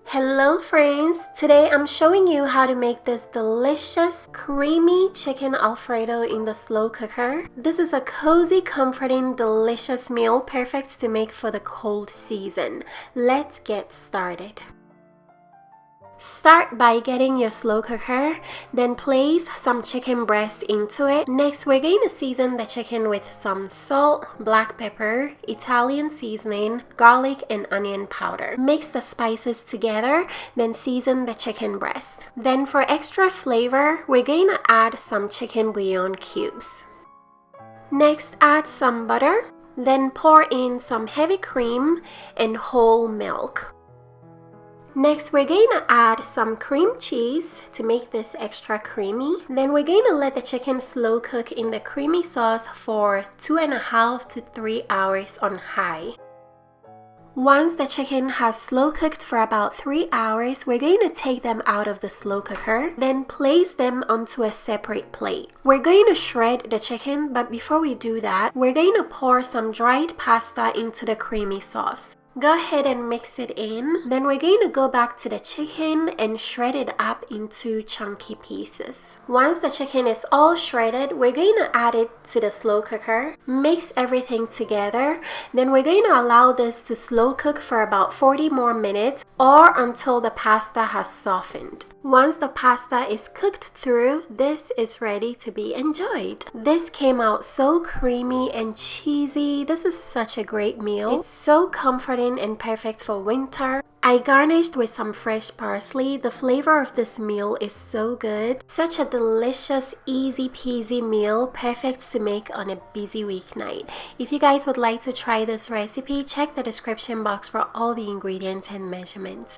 Hello friends, today I'm showing you how to make this delicious creamy chicken Alfredo in the slow cooker. This is a cozy, comforting, delicious meal perfect to make for the cold season. Let's get started. Start by getting your slow cooker, then place some chicken breast into it. Next, we're going to season the chicken with some salt, black pepper, Italian seasoning, garlic, and onion powder. Mix the spices together, then season the chicken breast. Then for extra flavor, we're going to add some chicken bouillon cubes. Next, add some butter, then pour in some heavy cream and whole milk. Next, we're going to add some cream cheese to make this extra creamy. Then we're going to let the chicken slow cook in the creamy sauce for 2.5 to 3 hours on high. Once the chicken has slow cooked for about 3 hours, we're going to take them out of the slow cooker, then place them onto a separate plate. We're going to shred the chicken, but before we do that, we're going to pour some dried pasta into the creamy sauce. Go ahead and mix it in. Then we're going to go back to the chicken and shred it up into chunky pieces. Once the chicken is all shredded, we're going to add it to the slow cooker. Mix everything together. Then we're going to allow this to slow cook for about 40 more minutes or until the pasta has softened. Once the pasta is cooked through, this is ready to be enjoyed. This came out so creamy and cheesy. This is such a great meal. It's so comforting and perfect for winter. I garnished with some fresh parsley. The flavor of this meal is so good. Such a delicious, easy peasy meal, perfect to make on a busy weeknight. If you guys would like to try this recipe, check the description box for all the ingredients and measurements.